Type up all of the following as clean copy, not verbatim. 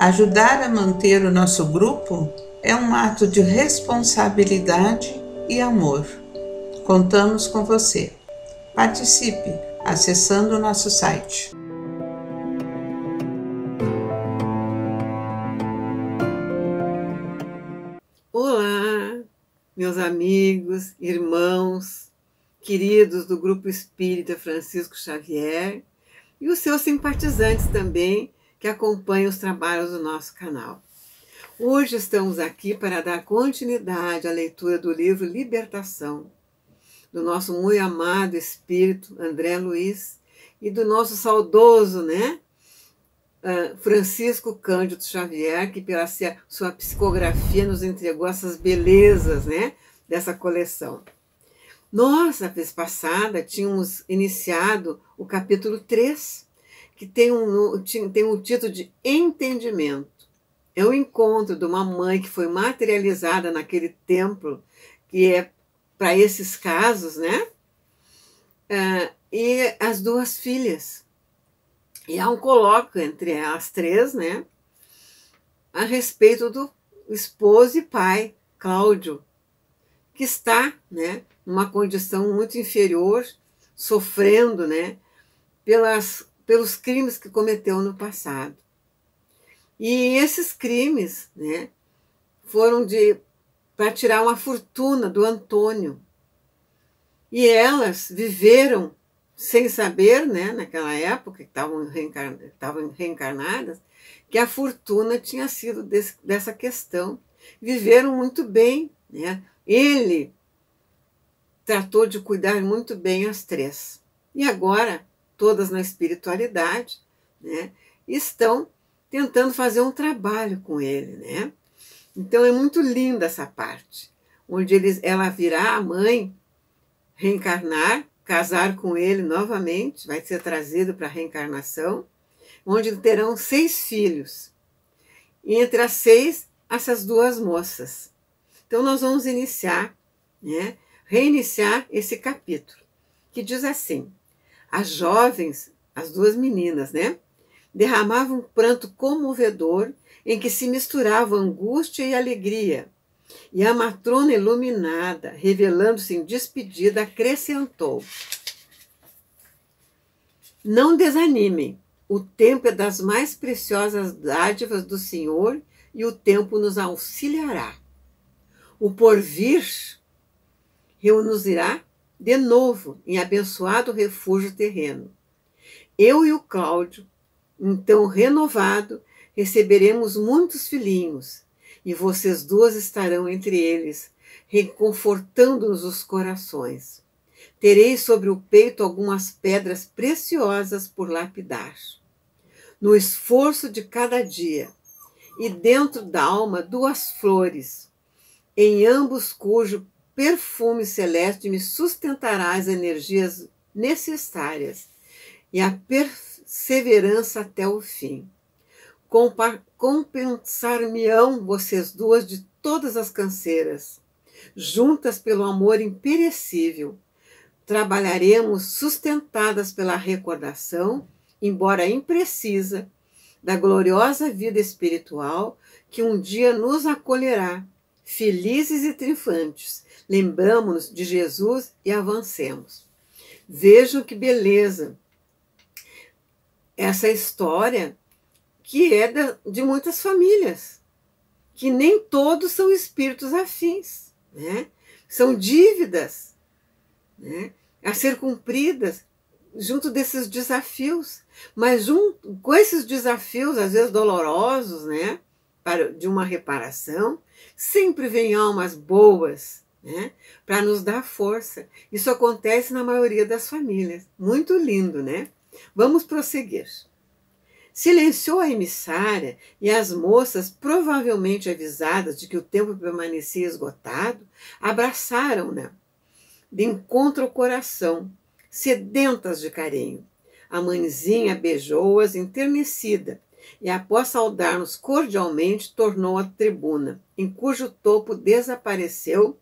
Ajudar a manter o nosso grupo é um ato de responsabilidade e amor. Contamos com você. Participe acessando o nosso site. Olá, meus amigos, irmãos, queridos do Grupo Espírita Francisco Xavier e os seus simpatizantes também que acompanham os trabalhos do nosso canal. Hoje estamos aqui para dar continuidade à leitura do livro Libertação, do nosso muito amado espírito André Luiz e do nosso saudoso, Francisco Cândido Xavier, que pela sua psicografia nos entregou essas belezas, dessa coleção. Nós, a vez passada, tínhamos iniciado o capítulo 3, que tem um título de Entendimento. É o encontro de uma mãe que foi materializada naquele templo, que é para esses casos, e as duas filhas. E há um colóquio entre as três, a respeito do esposo e pai, Cláudio, que está, numa condição muito inferior, sofrendo, pelos crimes que cometeu no passado. E esses crimes, foram para tirar uma fortuna do Antônio. E elas viveram sem saber, naquela época, que estavam reencarnadas, que a fortuna tinha sido dessa questão. Viveram muito bem, Ele tratou de cuidar muito bem as três. E agora, todas na espiritualidade, estão tentando fazer um trabalho com ele, Então é muito linda essa parte, onde ela virá a mãe, reencarnar, casar com ele novamente, vai ser trazido para a reencarnação, onde terão 6 filhos. E entre as 6, essas duas moças. Então nós vamos reiniciar esse capítulo, que diz assim: as jovens, as duas meninas, derramavam um pranto comovedor em que se misturava angústia e alegria. E a matrona iluminada, revelando-se em despedida, acrescentou: não desanimem, o tempo é das mais preciosas dádivas do Senhor e o tempo nos auxiliará. O porvir reunirá de novo em abençoado refúgio terreno. Eu e o Cláudio, então renovado, receberemos muitos filhinhos, e vocês duas estarão entre eles, reconfortando-nos os corações. Terei sobre o peito algumas pedras preciosas por lapidar. No esforço de cada dia, e dentro da alma 2 flores, em ambos cujo perfume celeste me sustentará as energias necessárias e a perseverança até o fim. Compensar-me-ão vocês duas de todas as canseiras. Juntas pelo amor imperecível, trabalharemos sustentadas pela recordação, embora imprecisa, da gloriosa vida espiritual que um dia nos acolherá, felizes e triunfantes. Lembramos-nos de Jesus e avancemos. Vejam que beleza essa história, que é de muitas famílias, que nem todos são espíritos afins, São dívidas, a ser cumpridas junto desses desafios, mas com esses desafios, às vezes dolorosos, de uma reparação, sempre vem almas boas, para nos dar força. Isso acontece na maioria das famílias. Muito lindo, Vamos prosseguir. Silenciou a emissária e as moças, provavelmente avisadas de que o tempo permanecia esgotado, abraçaram-na de encontro ao coração, sedentas de carinho. A mãezinha beijou-as enternecida e, após saudar-nos cordialmente, tornou à tribuna, em cujo topo desapareceu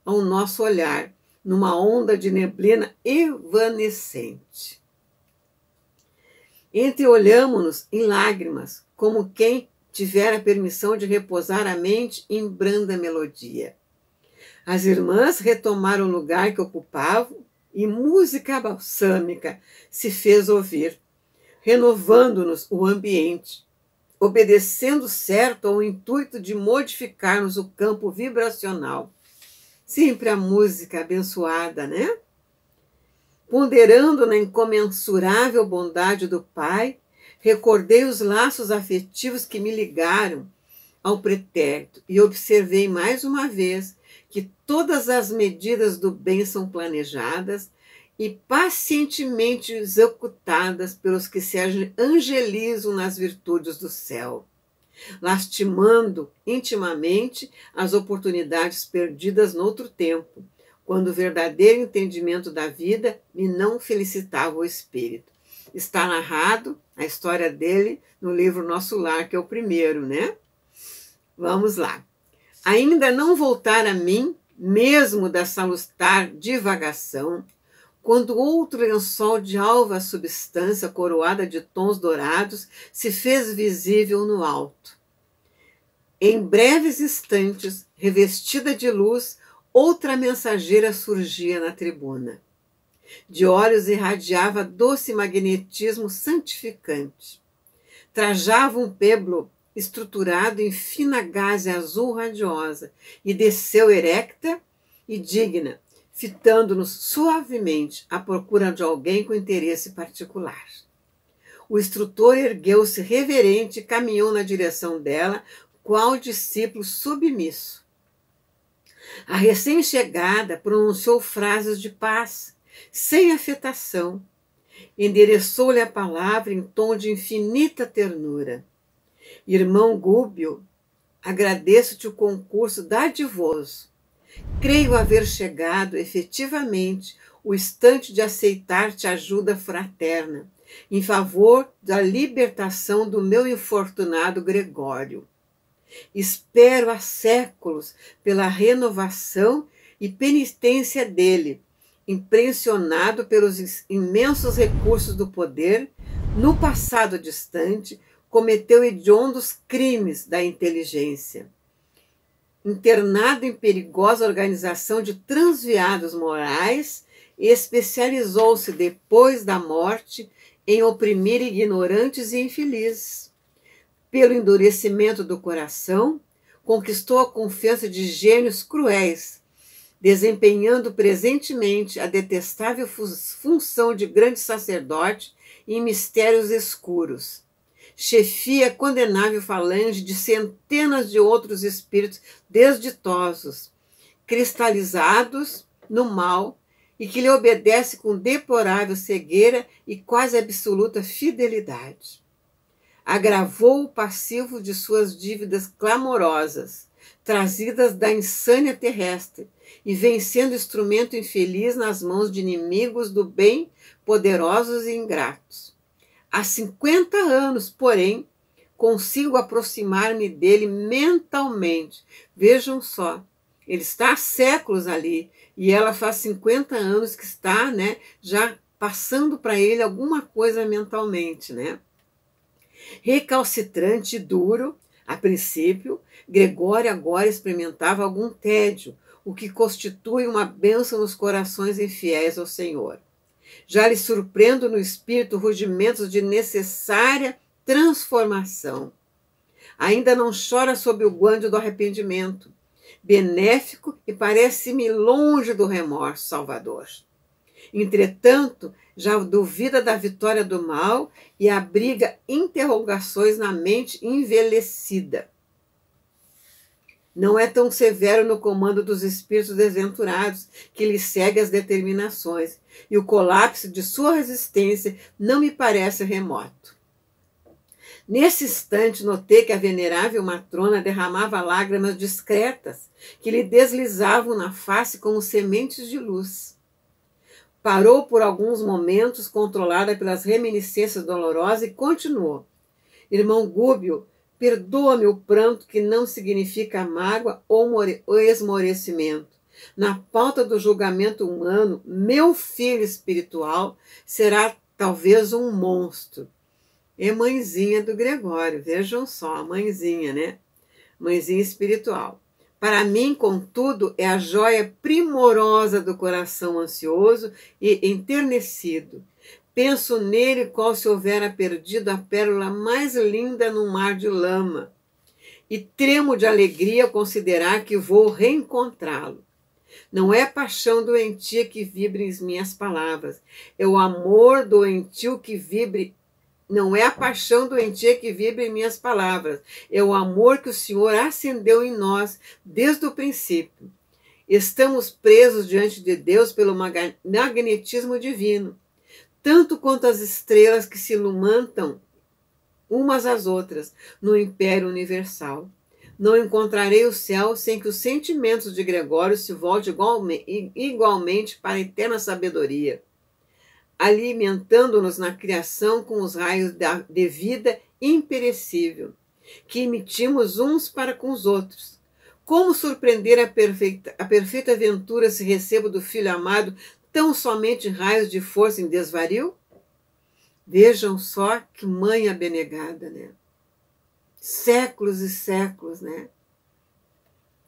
ao nosso olhar, numa onda de neblina evanescente. Entreolhamo-nos em lágrimas, como quem tivera permissão de repousar a mente em branda melodia. As irmãs retomaram o lugar que ocupavam e música balsâmica se fez ouvir, renovando-nos o ambiente, obedecendo certo ao intuito de modificarmos o campo vibracional. Sempre a música abençoada, né? Ponderando na incomensurável bondade do Pai, recordei os laços afetivos que me ligaram ao pretérito e observei mais uma vez que todas as medidas do bem são planejadas e pacientemente executadas pelos que se angelizam nas virtudes do céu, lastimando intimamente as oportunidades perdidas noutro tempo, quando o verdadeiro entendimento da vida me não felicitava o espírito. Está narrado a história dele no livro Nosso Lar, que é o primeiro, né? Vamos lá. Ainda não voltar a mim, mesmo da salutar divagação, quando outro lençol de alva substância coroada de tons dourados se fez visível no alto. Em breves instantes, revestida de luz, outra mensageira surgia na tribuna. De olhos irradiava doce magnetismo santificante. Trajava um pêblo estruturado em fina gaze azul radiosa e desceu erecta e digna, fitando-nos suavemente à procura de alguém com interesse particular. O instrutor ergueu-se reverente e caminhou na direção dela, qual discípulo submisso. A recém-chegada pronunciou frases de paz, sem afetação. Endereçou-lhe a palavra em tom de infinita ternura. Irmão Gúbio, agradeço-te o concurso dadivoso. Creio haver chegado, efetivamente, o instante de aceitar-te ajuda fraterna, em favor da libertação do meu infortunado Gregório. Espero há séculos pela renovação e penitência dele, impressionado pelos imensos recursos do poder, no passado distante, cometeu hediondos crimes da inteligência. Internado em perigosa organização de transviados morais, especializou-se depois da morte em oprimir ignorantes e infelizes. Pelo endurecimento do coração, conquistou a confiança de gênios cruéis, desempenhando presentemente a detestável função de grande sacerdote em mistérios escuros. Chefia condenável falange de centenas de outros espíritos desditosos, cristalizados no mal e que lhe obedece com deplorável cegueira e quase absoluta fidelidade. Agravou o passivo de suas dívidas clamorosas, trazidas da insânia terrestre, e vem sendo instrumento infeliz nas mãos de inimigos do bem, poderosos e ingratos. Há 50 anos, porém, consigo aproximar-me dele mentalmente. Vejam só, ele está há séculos ali, e ela faz 50 anos que está, né, já passando para ele alguma coisa mentalmente, né? Recalcitrante e duro, a princípio, Gregório agora experimentava algum tédio, o que constitui uma bênção nos corações infiéis ao Senhor. Já lhe surpreendo no espírito rudimentos de necessária transformação. Ainda não chora sob o guande do arrependimento, benéfico e parece-me longe do remorso salvador. Entretanto, já duvida da vitória do mal e abriga interrogações na mente envelhecida. Não é tão severo no comando dos espíritos desventurados, que lhe segue as determinações, e o colapso de sua resistência não me parece remoto. Nesse instante, notei que a venerável matrona derramava lágrimas discretas, que lhe deslizavam na face como sementes de luz. Parou por alguns momentos, controlada pelas reminiscências dolorosas, e continuou. Irmão Gúbio, perdoa-me o pranto que não significa mágoa ou esmorecimento. Na pauta do julgamento humano, meu filho espiritual será talvez um monstro. é mãezinha do Gregório. Vejam só, a mãezinha, né? Mãezinha espiritual. Para mim, contudo, é a joia primorosa do coração ansioso e enternecido. Penso nele qual se houvera perdido a pérola mais linda num mar de lama. E tremo de alegria ao considerar que vou reencontrá-lo. Não é paixão doentia que vibre em minhas palavras, é o amor doentio que vibre. Não é a paixão doentia que vibra em minhas palavras, é o amor que o Senhor acendeu em nós desde o princípio. Estamos presos diante de Deus pelo magnetismo divino, tanto quanto as estrelas que se iluminam umas às outras no império universal. Não encontrarei o céu sem que os sentimentos de Gregório se voltem igualmente para a eterna sabedoria, alimentando-nos na criação com os raios de vida imperecível, que emitimos uns para com os outros. Como surpreender a perfeita aventura se recebo do Filho amado tão somente raios de força em desvario? Vejam só que mãe abnegada, né? Séculos e séculos, né?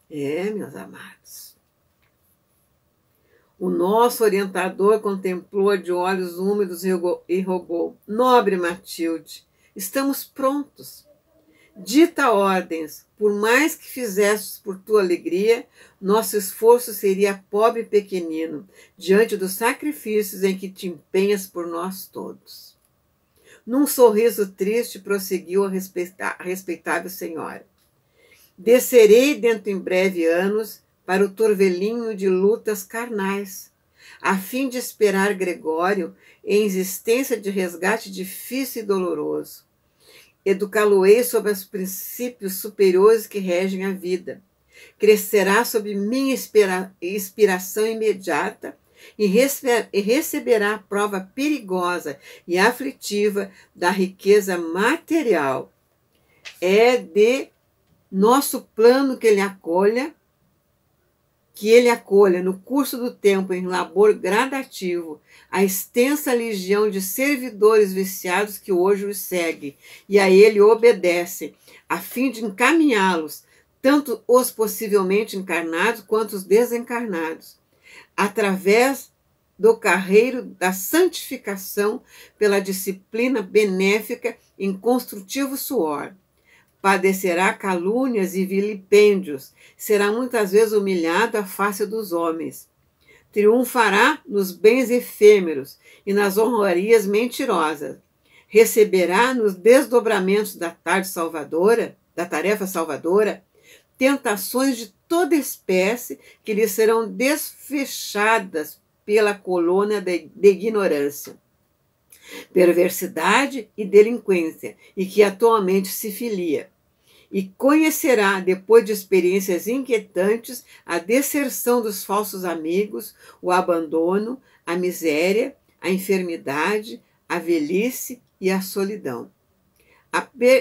Meus amados. O nosso orientador contemplou-a de olhos úmidos e rogou: Nobre Matilde, estamos prontos. Dita ordens, por mais que fizesses por tua alegria, nosso esforço seria pobre e pequenino, diante dos sacrifícios em que te empenhas por nós todos. Num sorriso triste, prosseguiu a respeitável senhora. Descerei dentro em breve anos para o torvelinho de lutas carnais, a fim de esperar Gregório em existência de resgate difícil e doloroso. Educá-lo-ei sob os princípios superiores que regem a vida. Crescerá sob minha inspiração imediata e receberá a prova perigosa e aflitiva da riqueza material. É de nosso plano que ele acolha no curso do tempo em labor gradativo a extensa legião de servidores viciados que hoje os segue e a ele obedecem, a fim de encaminhá-los, tanto os possivelmente encarnados quanto os desencarnados, através do carreiro da santificação pela disciplina benéfica em construtivo suor. Padecerá calúnias e vilipêndios, será muitas vezes humilhado à face dos homens. Triunfará nos bens efêmeros e nas honrarias mentirosas. Receberá nos desdobramentos da tarefa salvadora, tentações de toda espécie que lhe serão desfechadas pela colônia de ignorância, perversidade e delinquência, e que atualmente se filia. E conhecerá, depois de experiências inquietantes, a deserção dos falsos amigos, o abandono, a miséria, a enfermidade, a velhice e a solidão.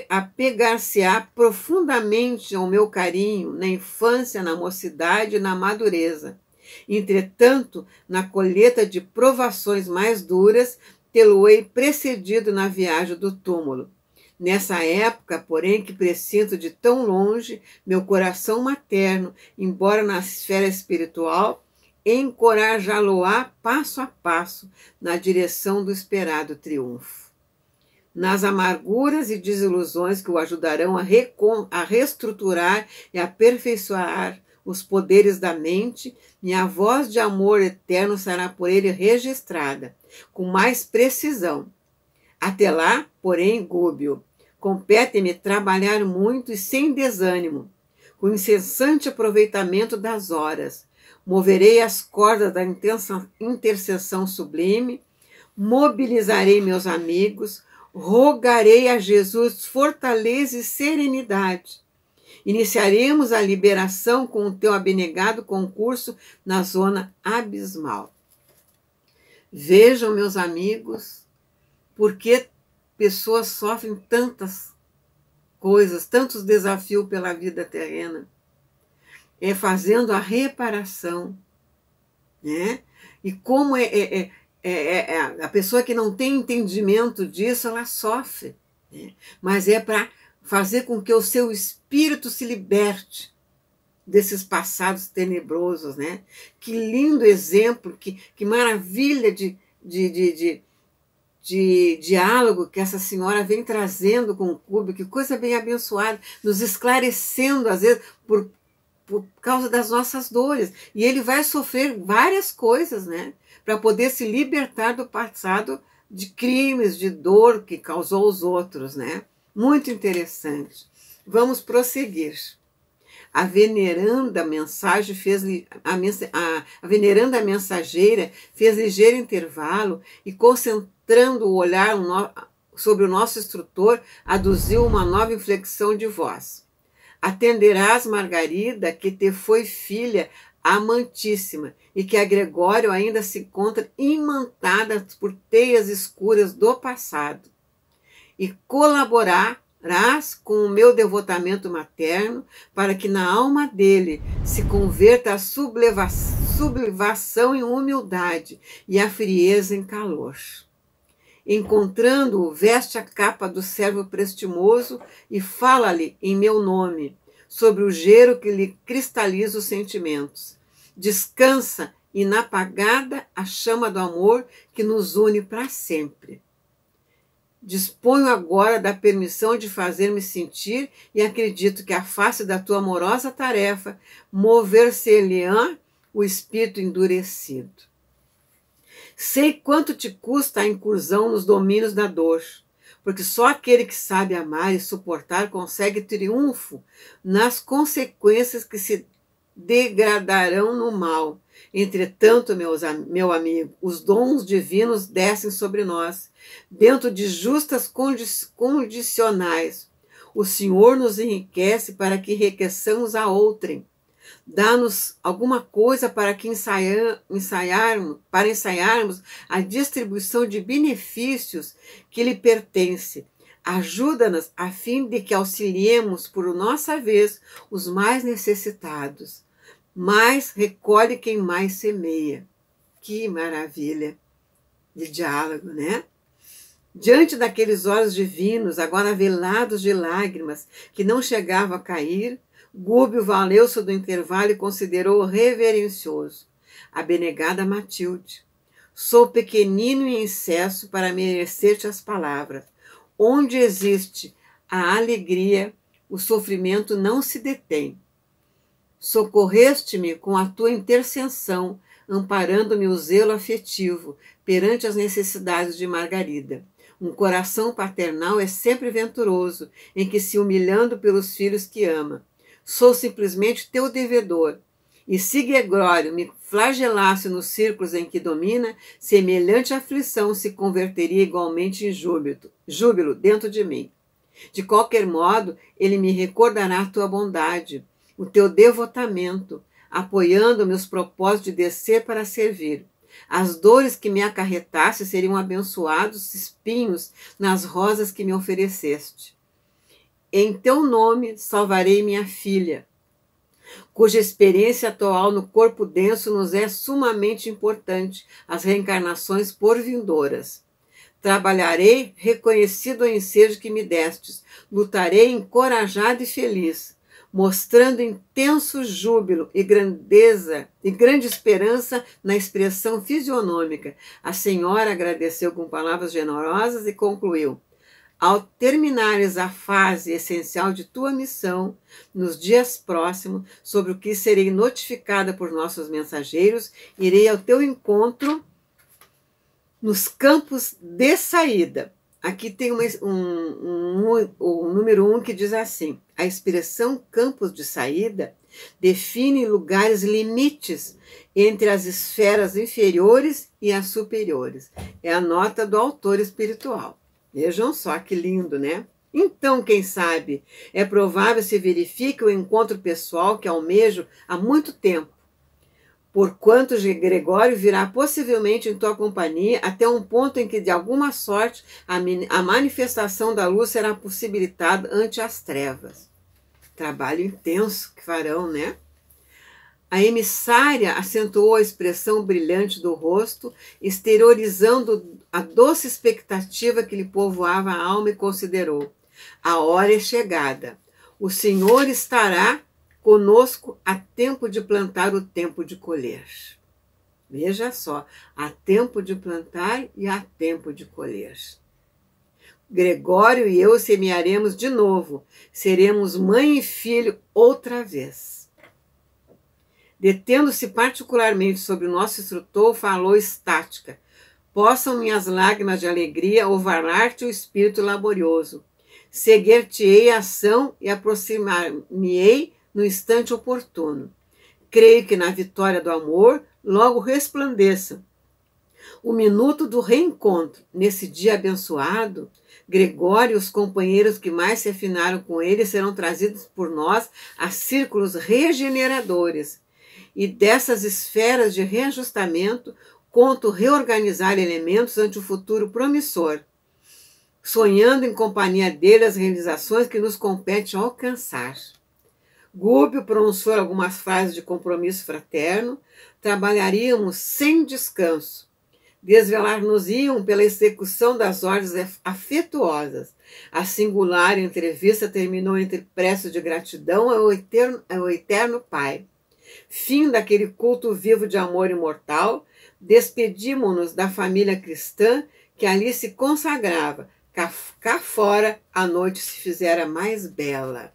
Apegar-se-á profundamente ao meu carinho na infância, na mocidade e na madureza. Entretanto, na colheita de provações mais duras, tê-lo-ei precedido na viagem do túmulo. Nessa época, porém, que presinto de tão longe, meu coração materno, embora na esfera espiritual, encorajá-lo-á passo a passo na direção do esperado triunfo. Nas amarguras e desilusões que o ajudarão a reestruturar e aperfeiçoar os poderes da mente, minha voz de amor eterno será por ele registrada, com mais precisão. Até lá, porém, Gúbio, compete-me trabalhar muito e sem desânimo, com incessante aproveitamento das horas. Moverei as cordas da intercessão sublime, mobilizarei meus amigos, rogarei a Jesus fortaleza e serenidade. Iniciaremos a liberação com o teu abnegado concurso na zona abismal. Vejam, meus amigos, por que pessoas sofrem tantas coisas, tantos desafios pela vida terrena. É fazendo a reparação, né? E como a pessoa que não tem entendimento disso, ela sofre, né? Mas é para fazer com que o seu espírito se liberte desses passados tenebrosos, né? Que lindo exemplo, que maravilha de diálogo que essa senhora vem trazendo com o Kubrick, que coisa bem abençoada, nos esclarecendo, às vezes, por causa das nossas dores. E ele vai sofrer várias coisas, né? Para poder se libertar do passado de crimes, de dor que causou aos outros, né? Muito interessante. Vamos prosseguir. A veneranda mensageira fez ligeiro intervalo e, concentrando o olhar sobre o nosso instrutor, aduziu uma nova inflexão de voz. Atenderás, Margarida, que te foi filha amantíssima e que a Gregório ainda se encontra imantada por teias escuras do passado. E colaborarás com o meu devotamento materno para que na alma dele se converta a sublevação em humildade e a frieza em calor. Encontrando-o, veste a capa do servo prestimoso e fala-lhe em meu nome, sobre o gero que lhe cristaliza os sentimentos. Descansa inapagada a chama do amor que nos une para sempre. Disponho agora da permissão de fazer-me sentir e acredito que a face da tua amorosa tarefa mover-se-lhe-á o espírito endurecido. Sei quanto te custa a incursão nos domínios da dor, porque só aquele que sabe amar e suportar consegue triunfo nas consequências que se degradarão no mal. Entretanto, meu amigo, os dons divinos descem sobre nós, dentro de justas condicionais. O Senhor nos enriquece para que enriqueçamos a outrem. Dá-nos alguma coisa para que ensaiarmos a distribuição de benefícios que lhe pertence. Ajuda-nos a fim de que auxiliemos por nossa vez os mais necessitados. Mais recolhe quem mais semeia. Que maravilha de diálogo, né? Diante daqueles olhos divinos, agora velados de lágrimas, que não chegavam a cair, Gúbio valeu-se do intervalo e considerou reverencioso. Abnegada Matilde, sou pequenino e incesso para merecer-te as palavras. Onde existe a alegria, o sofrimento não se detém. Socorreste-me com a tua intercessão, amparando-me o zelo afetivo perante as necessidades de Margarida. Um coração paternal é sempre venturoso, em que se humilhando pelos filhos que ama. Sou simplesmente teu devedor. E se Gregório me flagelasse nos círculos em que domina, semelhante aflição se converteria igualmente em júbilo dentro de mim. De qualquer modo, ele me recordará a tua bondade, o teu devotamento, apoiando meus propósitos de descer para servir. As dores que me acarretaste seriam abençoados espinhos nas rosas que me ofereceste. Em teu nome salvarei minha filha, cuja experiência atual no corpo denso nos é sumamente importante, as reencarnações por vindouras. Trabalharei reconhecido o ensejo que me destes, lutarei encorajado e feliz, mostrando intenso júbilo e grandeza e grande esperança na expressão fisionômica. A senhora agradeceu com palavras generosas e concluiu: ao terminares a fase essencial de tua missão, nos dias próximos, sobre o que serei notificada por nossos mensageiros, irei ao teu encontro nos campos de saída. Aqui tem o número 1 que diz assim: a expressão campos de saída define lugares limites entre as esferas inferiores e as superiores. É a nota do autor espiritual. Vejam só que lindo, né? Então, quem sabe, é provável se verifique o encontro pessoal que almejo há muito tempo, porquanto Gregório virá possivelmente em tua companhia até um ponto em que, de alguma sorte, a manifestação da luz será possibilitada ante as trevas. Trabalho intenso que farão, né? A emissária acentuou a expressão brilhante do rosto, exteriorizando a doce expectativa que lhe povoava a alma e considerou: a hora é chegada. O Senhor estará conosco a tempo de plantar, o tempo de colher. Veja só, há tempo de plantar e há tempo de colher. Gregório e eu semearemos de novo, seremos mãe e filho outra vez. Detendo-se particularmente sobre o nosso instrutor, falou estática: possam minhas lágrimas de alegria ovalar-te o espírito laborioso. Seguir-te-ei a ação e aproximar-me-ei no instante oportuno. Creio que na vitória do amor logo resplandeça o minuto do reencontro. Nesse dia abençoado, Gregório e os companheiros que mais se afinaram com ele serão trazidos por nós a círculos regeneradores. E dessas esferas de reajustamento, conto reorganizar elementos ante o futuro promissor, sonhando em companhia dele as realizações que nos compete alcançar. Gúbio pronunciou algumas frases de compromisso fraterno. Trabalharíamos sem descanso. Desvelar-nos-iam pela execução das ordens afetuosas. A singular entrevista terminou entre preces de gratidão ao eterno Pai. Fim daquele culto vivo de amor imortal, despedimos-nos da família cristã que ali se consagrava. Cá fora a noite se fizera mais bela.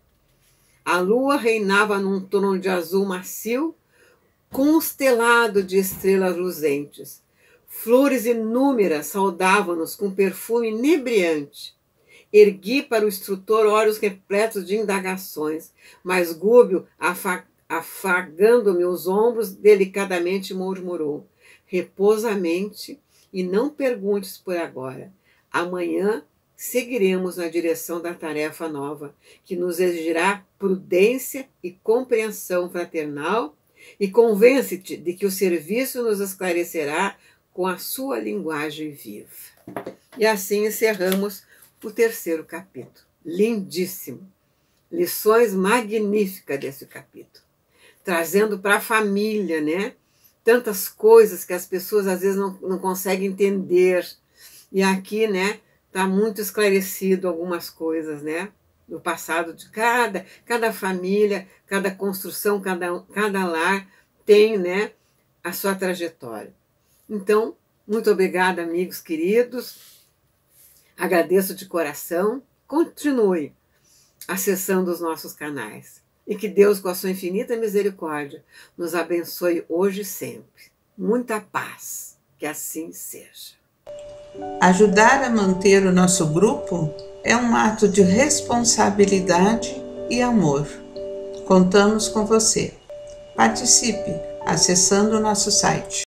A lua reinava num trono de azul macio, constelado de estrelas luzentes. Flores inúmeras saudavam-nos com perfume inebriante. Ergui para o instrutor olhos repletos de indagações, mas Gúbio, afagando-me os ombros, delicadamente murmurou: repousa a mente e não perguntes por agora. Amanhã seguiremos na direção da tarefa nova, que nos exigirá prudência e compreensão fraternal, e convence-te de que o serviço nos esclarecerá com a sua linguagem viva. E assim encerramos o 3º capítulo. Lindíssimo. Lições magníficas desse capítulo. Trazendo para a família, né? Tantas coisas que as pessoas às vezes não conseguem entender. E aqui, né? Está muito esclarecido algumas coisas, né? No passado de cada família, cada construção, cada lar tem, né, a sua trajetória. Então, muito obrigada, amigos queridos. Agradeço de coração. Continue acessando os nossos canais. E que Deus, com a sua infinita misericórdia, nos abençoe hoje e sempre. Muita paz. Que assim seja. Ajudar a manter o nosso grupo é um ato de responsabilidade e amor. Contamos com você. Participe acessando o nosso site.